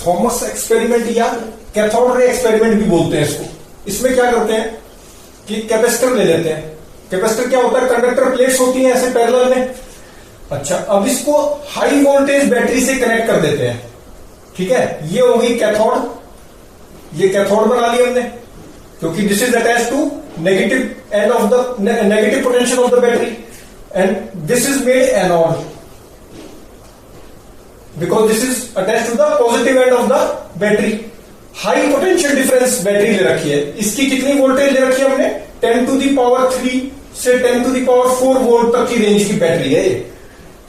Thomas experiment या cathode ray experiment भी बोलते हैं इसको। इसमें क्या करते हैं कि कैपेसिटर ले लेते हैं। कैपेसिटर क्या होता है, कंडक्टर प्लेट्स होती हैं ऐसे पैरेलल में। अच्छा, अब इसको हाई वोल्टेज बैटरी से कनेक्ट कर देते हैं। ठीक है, ये होगी कैथोड, ये कैथोड बना ली हमने, क्योंकि this is attach to negative end of the negative potential of the battery, and this is made anode because this is attach to the positive end of the battery. High potential difference battery ले रखी है। इसकी कितनी voltage ले रखी है हमने, 10⁻³ से 10⁻⁴ वोल्ट तक की रेंज की बैटरी है ये।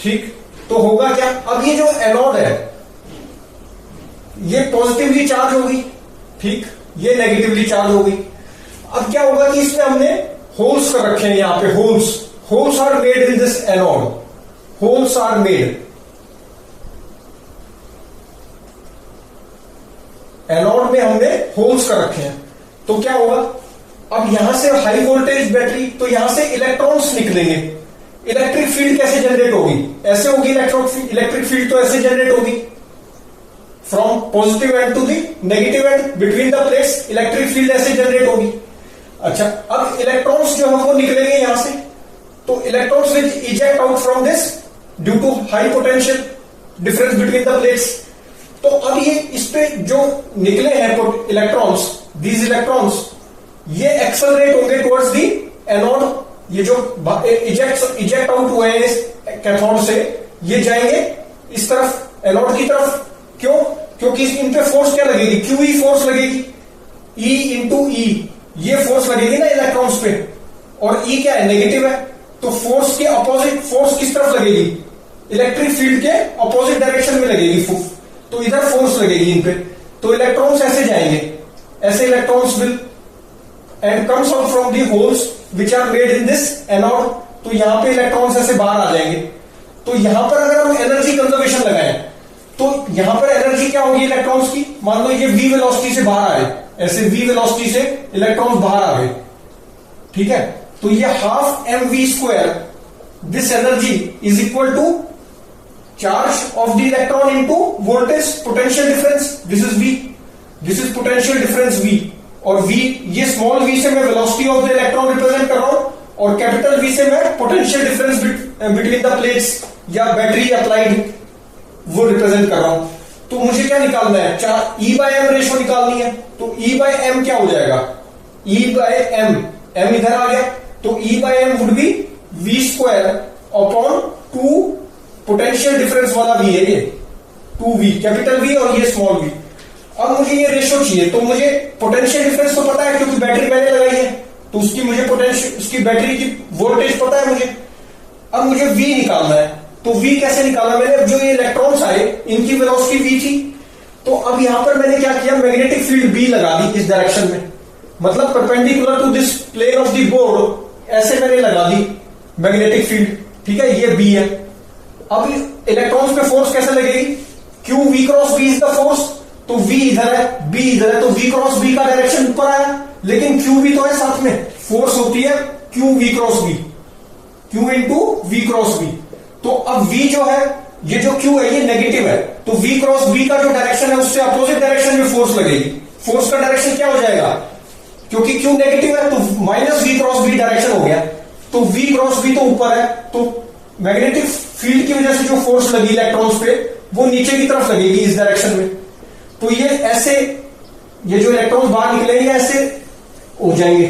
ठीक, तो होगा क्या, अब ये जो एनोड है ये पॉजिटिवली चार्ज होगी, ठीक, ये नेगेटिवली चार्ज होगी। अब क्या होगा कि इसमें हमने होल्स कर रखे हैं, यहां पे holes are made in this anode, holes are made. Anode में हमने होल्स कर रखे हैं, तो क्या होगा, अब यहां से हाई वोल्टेज बैटरी, तो यहां से इलेक्ट्रॉन्स निकलेंगे। इलेक्ट्रिक फील्ड कैसे जनरेट होगी, ऐसे होगी। इलेक्ट्रिक फील्ड तो ऐसे जनरेट होगी, from positive end to the negative end between the plates electric field ऐसे जनरेट होगी। अच्छा, अब इलेक्ट्रॉन्स जो है वो निकलेंगे यहां से, तो electrons will eject out from this due to high potential difference between the plates. तो अब ये इस पे जो निकले हैं इलेक्ट्रॉन्स, दीज इलेक्ट्रॉन्स, ये एक्सेलरेट होंगे टुवर्ड्स दी एनोड। ये जो इजेक्ट आउट हुए हैं इस कैथोड से, ये जाएंगे इस तरफ, एनोड की तरफ। क्यों, क्योंकि इन पे फोर्स क्या लगेगी, क्यूई फोर्स लगेगी, ई इंटू ई, ये फोर्स लगेगी ना इलेक्ट्रॉन्स पे, और ई क्या है, नेगेटिव है, तो फोर्स के अपोजिट, फोर्स किस तरफ लगेगी, इलेक्ट्रिक फील्ड के अपोजिट डायरेक्शन में लगेगी, तो इधर फोर्स लगेगी इन पे, तो इलेक्ट्रॉन्स ऐसे जाएंगे, ऐसे electrons will and comes out from the holes which are made in this anode. तो यहां पे इलेक्ट्रॉन्स ऐसे बाहर आ जाएंगे। तो यहां पर अगर हम एनर्जी कंजर्वेशन लगाएं, तो यहां पर एनर्जी क्या होगी इलेक्ट्रॉन्स की, मान लो ये v वेलोसिटी से बाहर आए, ऐसे v वेलोसिटी से इलेक्ट्रॉन्स बाहर आ गए, ठीक है, तो ये ½ mv², this energy is equal to charge of the electron into voltage potential difference, this is v, this is potential difference v, और v, ये स्मॉल v से मैं velocity of the electron represent कर रहा हूं, और कैपिटल V से मैं potential difference between the plates या बैटरी अप्लाइड वो रिप्रेजेंट कर रहा हूं। तो मुझे क्या निकालना है, E/m रेशो निकालनी है। तो E/m क्या हो जाएगा, E/m, m इधर आ गया, तो E/m would be v² upon 2 potential difference वाला v है ये, 2v, कैपिटल V और ये स्मॉल v। अब मुझे ये रेशो चाहिए, तो मुझे पोटेंशियल डिफरेंस तो पता है क्योंकि बैटरी मैंने लगाई है, तो उसकी मुझे पोटेंशियल, उसकी बैटरी की वोल्टेज पता है मुझे। अब मुझे v निकालना है, तो v कैसे निकाला मैंने, जो ये इलेक्ट्रॉन्स आए इनकी वेलोसिटी v थी, तो अब यहां पर मैंने क्या किया, मैग्नेटिक फील्ड b लगा दी इस डायरेक्शन में, मतलब perpendicular to this plane of the board, ऐसे मैंने लगा दी मैग्नेटिक फील्ड, ठीक है, ये b है। अब इलेक्ट्रॉन्स पे फोर्स कैसे लगेगी, q v cross b is the force, तो v इधर है, b इधर है, तो v क्रॉस b का डायरेक्शन ऊपर आया, लेकिन q भी तो है साथ में, फोर्स होती है q v cross b, q into v cross b। तो अब v जो है, ये जो q है ये नेगेटिव है, तो v क्रॉस b का जो डायरेक्शन है उससे अपोजिट डायरेक्शन में फोर्स लगेगी। फोर्स का डायरेक्शन क्या हो जाएगा, क्योंकि q नेगेटिव है तो -v क्रॉस b डायरेक्शन हो गया, तो v क्रॉस b तो ऊपर है, तो मैग्नेटिक फील्ड की वजह से जो फोर्स लगी इलेक्ट्रॉन्स पे वो नीचे की तरफ लगेगी इस डायरेक्शन में। तो ये ऐसे, ये जो इलेक्ट्रॉन्स बाहर निकलेंगे ऐसे हो जाएंगे,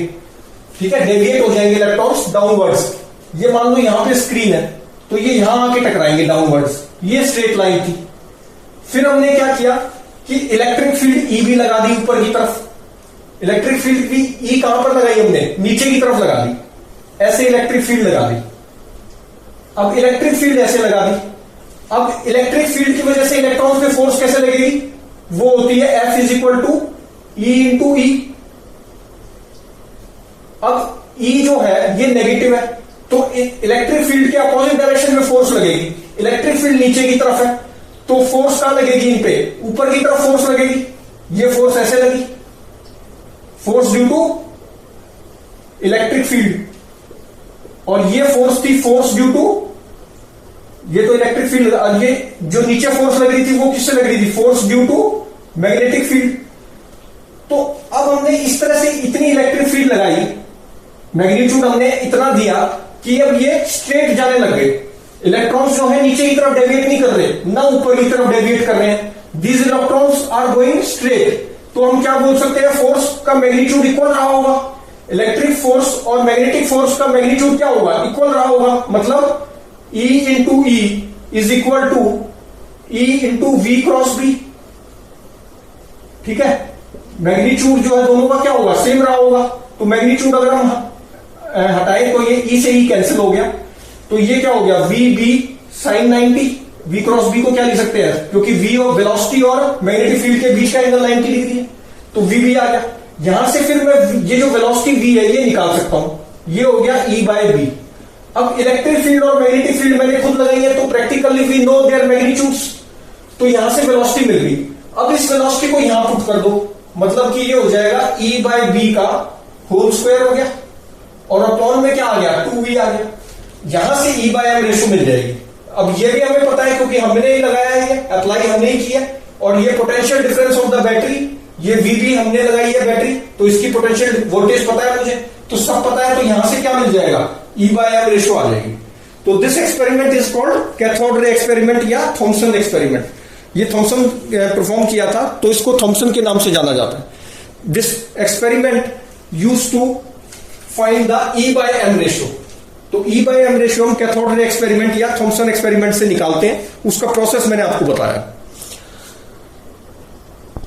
ठीक है, डेविएट हो जाएंगे इलेक्ट्रॉन्स डाउनवर्ड्स। ये मान लो यहां पे स्क्रीन है, तो ये यहां आके टकराएंगे डाउनवर्ड्स, ये स्ट्रेट लाइन थी। फिर हमने क्या किया कि इलेक्ट्रिक फील्ड ई भी लगा दी ऊपर की तरफ। इलेक्ट्रिक फील्ड की ई कहां पर लगाई हमने, नीचे की तरफ लगा दी, ऐसे इलेक्ट्रिक फील्ड लगा दी। अब इलेक्ट्रिक फील्ड ऐसे लगा दी। अब इलेक्ट्रिक फील्ड की वजह से इलेक्ट्रॉन पे फोर्स कैसे लगेगी, वो होती है F is equal to E into E. अब E जो है ये नेगेटिव है, तो इलेक्ट्रिक फील्ड के अपोजिट डायरेक्शन में फोर्स लगेगी। इलेक्ट्रिक फील्ड नीचे की तरफ है, तो फोर्स कहां लगेगी, इन पे ऊपर की तरफ फोर्स लगेगी। ये फोर्स ऐसे लगी, force due to electric field, और ये फोर्स थी फोर्स ड्यू टू, ये तो इलेक्ट्रिक फील्ड, ये जो नीचे फोर्स लग रही थी वो किससे लग रही थी, force due to magnetic field. तो अब हमने इस तरह से इतनी इलेक्ट्रिक फील्ड लगाई, मैग्नीट्यूड हमने इतना दिया कि अब ये स्ट्रेट जाने लग गए। इलेक्ट्रॉन्स जो है नीचे की तरफ डेविएट नहीं कर रहे, ना ऊपर की तरफ डेविएट कर रहे हैं। These electrons are going straight. तो हम क्या बोल सकते हैं, फोर्स का मैग्नीट्यूड इक्वल रहा होगा। इलेक्ट्रिक फोर्स और मैग्नेटिक फोर्स का मैग्नीट्यूड क्या होगा, इक्वल रहा होगा। मतलब E into E is equal to E into v cross B. ठीक है, मैग्नीट्यूड जो है दोनों का क्या होगा, सेम रहा होगा। तो मैग्नीट्यूड अगर हम हटाए तो ये E से E कैंसिल हो गया। तो ये क्या हो गया, v B sine 90। V cross B को क्या लिख सकते हैं, क्योंकि वी और वेलोसिटी और मैग्नेटिक फील्ड के बीच का एंगल 90 डिग्री है, तो वी बी आ गया। यहां से फिर मैं ये जो वेलोसिटी वी है ये निकाल सकता हूं, ये हो गया E बाय बी। अब इलेक्ट्रिक फील्ड और मैग्नेटिक फील्ड मैंने खुद लगाई है, तो practically we know their magnitudes. तो यहां से वेलोसिटी मिल गई। अब इस वेलोसिटी को यहां पुट कर दो, मतलब कि ये हो जाएगा E बाय बी का होल स्क्वायर हो गया, और अपॉन में क्या आ गया, 2v आ गया। यहां से E बाय एम रेशो मिल जाएगी। अब ये भी हमें पता है क्योंकि हमने ही लगाया है, ये अप्लाई हमने ही किया। और ये potential difference of the battery, ये वीबी हमने लगाई है बैटरी, तो इसकी पोटेंशियल वोल्टेज पता है मुझे, तो सब पता है। तो यहां से क्या मिल जाएगा, E बाय एम रेशो आ जाएगी। तो this experiment is called cathode ray experiment या थॉमसन एक्सपेरिमेंट। ये थॉमसन परफॉर्म किया था, तो इसको थॉमसन के नाम से जाना जाता है। This experiment use to find the E by m ratio. तो E बाय एम रेशियो हम कैथोड रे एक्सपेरिमेंट या थॉमसन एक्सपेरिमेंट से निकालते हैं। उसका प्रोसेस मैंने आपको बताया।